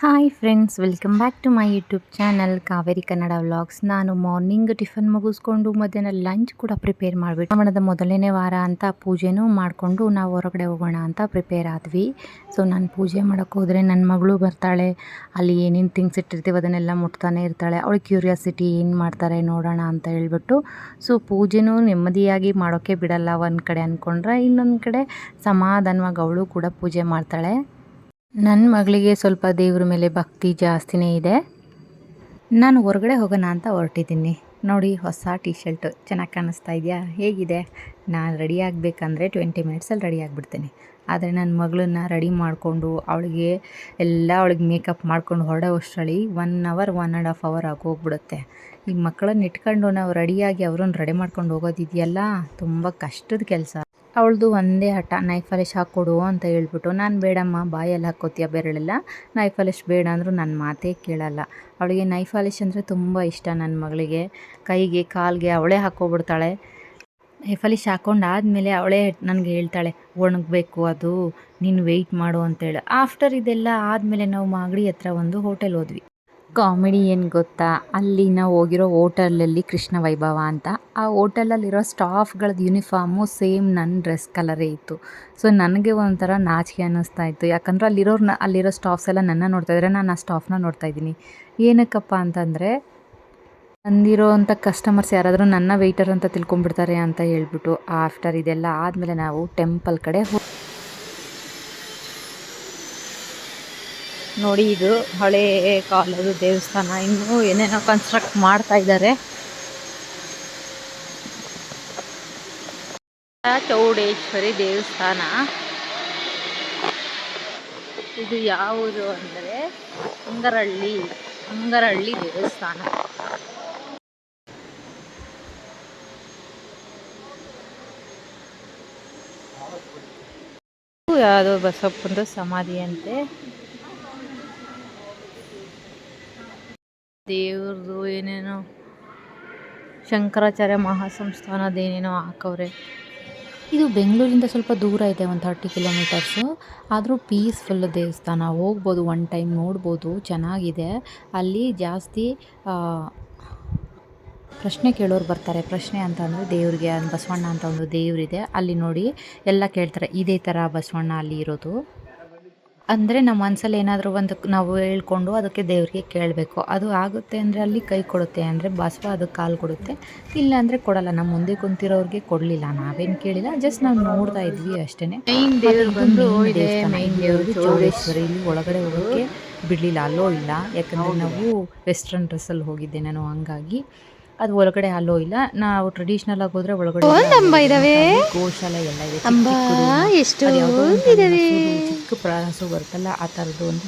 Hi friends, welcome back to my YouTube channel Kaveri Kannada vlogs. ನಾನು morning tiffin ಮುಗಿಸ್ಕೊಂಡು ಮಧ್ಯಾಹ್ನ lunch ಕೂಡ ಪ್ರಿಪೇರ್ ಮಾಡಿಬಿಟ್ಟು ಶ್ರಾವಣದ ಮೊದಲನೇ ವಾರ ಅಂತ ಪೂಜೆನೂ ಮಾಡಿಕೊಂಡು ನಾವು ಹೊರಗಡೆ ಹೋಗೋಣ ಅಂತ ಪ್ರಿಪೇರ್ ಆದ್ವಿ. ಸೊ ನಾನು ಪೂಜೆ ಮಾಡೋಕ್ಕೆ ಹೋದರೆ ನನ್ನ ಮಗಳು ಬರ್ತಾಳೆ. ಅಲ್ಲಿ ಏನೇನು ಥಿಂಗ್ಸ್ ಇಟ್ಟಿರ್ತೀವಿ ಅದನ್ನೆಲ್ಲ ಮುಟ್ತಾನೆ ಇರ್ತಾಳೆ. ಅವಳಿಗೆ ಕ್ಯೂರಿಯಾಸಿಟಿ ಏನು ಮಾಡ್ತಾರೆ ನೋಡೋಣ ಅಂತ ಹೇಳ್ಬಿಟ್ಟು ಸೊ ಪೂಜೆನೂ ನೆಮ್ಮದಿಯಾಗಿ ಮಾಡೋಕ್ಕೆ ಬಿಡಲ್ಲ. ಒಂದು ಕಡೆ ಅಂದ್ಕೊಂಡ್ರೆ ಇನ್ನೊಂದು ಕಡೆ ಸಮಾಧಾನವಾಗಿ ಅವಳು ಕೂಡ ಪೂಜೆ ಮಾಡ್ತಾಳೆ. ನನ್ನ ಮಗಳಿಗೆ ಸ್ವಲ್ಪ ದೇವ್ರ ಮೇಲೆ ಭಕ್ತಿ ಜಾಸ್ತಿನೇ ಇದೆ. ನಾನು ಹೊರಗಡೆ ಹೋಗೋಣ ಅಂತ ಹೊರಟಿದ್ದೀನಿ. ನೋಡಿ, ಹೊಸ ಟೀ ಶರ್ಟ್ ಚೆನ್ನಾಗಿ ಕಾಣಿಸ್ತಾ ಇದೆಯಾ? ಹೇಗಿದೆ? ನಾನು ರೆಡಿ ಆಗಬೇಕಂದ್ರೆ 20 ಮಿನಿಟ್ಸಲ್ಲಿ ರೆಡಿ ಆಗಿಬಿಡ್ತೀನಿ. ಆದರೆ ನನ್ನ ಮಗಳನ್ನ ರೆಡಿ ಮಾಡಿಕೊಂಡು ಅವಳಿಗೆ ಮೇಕಪ್ ಮಾಡ್ಕೊಂಡು ಹೊರಡೋ ಅಷ್ಟರಲ್ಲಿ 1 ಅವರ್ 1.5 ಅವರ್ ಆಗೋಗ್ಬಿಡುತ್ತೆ. ಈ ಮಕ್ಕಳನ್ನ ಇಟ್ಕೊಂಡು ನಾವು ರೆಡಿಯಾಗಿ ಅವ್ರನ್ನ ರೆಡಿ ಮಾಡ್ಕೊಂಡು ಹೋಗೋದಿದೆಯಲ್ಲ, ತುಂಬ ಕಷ್ಟದ ಕೆಲಸ. ಅವಳದು ಒಂದೇ ಹಠ, ನೈಫ್ ಪಾಲಿಶ್ ಹಾಕ್ಕೊಡು ಅಂತ ಹೇಳ್ಬಿಟ್ಟು. ನಾನು ಬೇಡಮ್ಮ, ಬಾಯಲ್ಲಿ ಹಾಕ್ಕೋತೀಯ ಬೆರಳೆಲ್ಲ, ನೈಫ್ ಪಾಲಿಶ್ ಬೇಡ ಅಂದರೂ ನನ್ನ ಮಾತೇ ಕೇಳಲ್ಲ. ಅವಳಿಗೆ ನೈಫ್ ಪಾಲಿಶ್ ಅಂದರೆ ತುಂಬ ಇಷ್ಟ. ನನ್ನ ಮಗಳಿಗೆ ಕೈಗೆ ಕಾಲಿಗೆ ಅವಳೇ ಹಾಕ್ಕೊಬಿಡ್ತಾಳೆ. ನೈಫ್ ಪಾಲಿಶ್ ಹಾಕ್ಕೊಂಡಾದಮೇಲೆ ಅವಳೇ ನನಗೆ ಹೇಳ್ತಾಳೆ, ಒಣಗಬೇಕು ಅದು, ನೀನು ವೆಯ್ಟ್ ಮಾಡು ಅಂತೇಳಿ. ಆಫ್ಟರ್ ಇದೆಲ್ಲ ಆದಮೇಲೆ ನಾವು ಮಾಗಡಿ ಹತ್ರ ಒಂದು ಹೋಟೆಲ್ ಹೋದ್ವಿ. ಕಾಮಿಡಿ ಏನು ಗೊತ್ತಾ, ಅಲ್ಲಿ ನಾವು ಹೋಗಿರೋ ಹೋಟೆಲಲ್ಲಿ ಕೃಷ್ಣ ವೈಭವ ಅಂತ. ಆ ಹೋಟೆಲಲ್ಲಿರೋ ಸ್ಟಾಫ್ಗಳದ್ದು ಯೂನಿಫಾರ್ಮು ಸೇಮ್ ನನ್ನ ಡ್ರೆಸ್ ಕಲರೇ ಇತ್ತು. ಸೊ ನನಗೆ ಒಂಥರ ನಾಚಿಕೆ ಅನ್ನಿಸ್ತಾ ಇತ್ತು. ಯಾಕಂದರೆ ಅಲ್ಲಿರೋ ಸ್ಟಾಫ್ಸ್ ಎಲ್ಲ ನನ್ನ ನೋಡ್ತಾಯಿದ್ರೆ, ನಾನು ಆ ಸ್ಟಾಫ್ನ ನೋಡ್ತಾಯಿದ್ದೀನಿ. ಏನಕ್ಕಪ್ಪ ಅಂತಂದರೆ, ಅಂದಿರೋವಂಥ ಕಸ್ಟಮರ್ಸ್ ಯಾರಾದರೂ ನನ್ನ ವೆಯ್ಟರ್ ಅಂತ ತಿಳ್ಕೊಂಬಿಡ್ತಾರೆ ಅಂತ ಹೇಳ್ಬಿಟ್ಟು. ಆಫ್ಟರ್ ಇದೆಲ್ಲ ಆದಮೇಲೆ ನಾವು ಟೆಂಪಲ್ ಕಡೆ ನೋಡಿ, ಇದು ಹಳೇ ಕಾಲದ ದೇವಸ್ಥಾನ. ಇನ್ನೂ ಏನೇನೋ ಕನ್ಸ್ಟ್ರಕ್ಟ್ ಮಾಡ್ತಾ ಇದ್ದಾರೆ. ಚೌಡೇಶ್ವರಿ ದೇವಸ್ಥಾನ. ಇದು ಯಾವುದು ಅಂದರೆ ಅಂಗರಹಳ್ಳಿ ದೇವಸ್ಥಾನ. ಯಾವುದೋ ಬಸಪ್ಪಂದು ಸಮಾಧಿ ಅಂತೆ. ದೇವ್ರದ್ದು ಏನೇನೋ ಶಂಕರಾಚಾರ್ಯ ಮಹಾಸಂಸ್ಥಾನದೇನೇನೋ ಹಾಕವ್ರೆ. ಇದು ಬೆಂಗಳೂರಿಂದ ಸ್ವಲ್ಪ ದೂರ ಇದೆ, ಒಂದು 30 ಕಿಲೋಮೀಟರ್ಸು. ಆದರೂ ಪೀಸ್ಫುಲ್ ದೇವಸ್ಥಾನ, ಹೋಗ್ಬೋದು, ಒನ್ ಟೈಮ್ ನೋಡ್ಬೋದು, ಚೆನ್ನಾಗಿದೆ. ಅಲ್ಲಿ ಜಾಸ್ತಿ ಪ್ರಶ್ನೆ ಕೇಳೋರು ಬರ್ತಾರೆ. ಪ್ರಶ್ನೆ ಅಂತ ಅಂದರೆ ದೇವ್ರಿಗೆ ಬಸವಣ್ಣ ಅಂತ ಒಂದು ದೇವರಿದೆ. ಅಲ್ಲಿ ನೋಡಿ ಎಲ್ಲ ಕೇಳ್ತಾರೆ, ಇದೇ ಥರ ಬಸವಣ್ಣ ಅಲ್ಲಿ ಇರೋದು. ಅಂದರೆ ನಮ್ಮ ಮನಸ್ಸಲ್ಲಿ ಏನಾದರೂ ಒಂದು ನಾವು ಹೇಳ್ಕೊಂಡು ಅದಕ್ಕೆ ದೇವರಿಗೆ ಕೇಳಬೇಕು. ಅದು ಆಗುತ್ತೆ ಅಂದರೆ ಅಲ್ಲಿ ಕೈ ಕೊಡುತ್ತೆ, ಅಂದರೆ ಬಸವ ಅದಕ್ಕೆ ಕಾಲು ಕೊಡುತ್ತೆ. ಇಲ್ಲ ಅಂದರೆ ಕೊಡಲ್ಲ. ನಮ್ಮ ಮುಂದೆ ಕುಂತಿರೋರಿಗೆ ಕೊಡಲಿಲ್ಲ, ನಾವೇನು ಕೇಳಿಲ್ಲ, ಜಸ್ಟ್ ನಾವು ನೋಡ್ತಾ ಇದ್ವಿ ಅಷ್ಟೇ. ಮೈನ್ ದೇವರು ಬಂದು ಮೈನ್ ದೇವರು ಚೌಡೇಶ್ವರಿ. ಇಲ್ಲಿ ಒಳಗಡೆ ಹೋಗೋಕ್ಕೆ ಬಿಡಲಿಲ್ಲ, ಅಲ್ಲೋ ಇಲ್ಲ. ಯಾಕಂದರೆ ನಾವು ವೆಸ್ಟರ್ನ್ ಡ್ರೆಸ್ಸಲ್ಲಿ ಹೋಗಿದ್ದೆ ನಾನು, ಹಂಗಾಗಿ ಅದು ಒಳಗಡೆ ಅಲ್ಲೋ ಇಲ್ಲ. ನಾವು ಟ್ರೆಡಿಷ್ನಲ್ ಆಗಿ ಹೋದ್ರೆ ಒಳಗಡೆ ಗೋಶಾಲೆ ಎಲ್ಲ ಇದೆ. ಚಿಕ್ಕ ಪ್ರಾಸು ಬರುತ್ತಲ್ಲ, ಆ ಥರದ್ದು ಒಂದು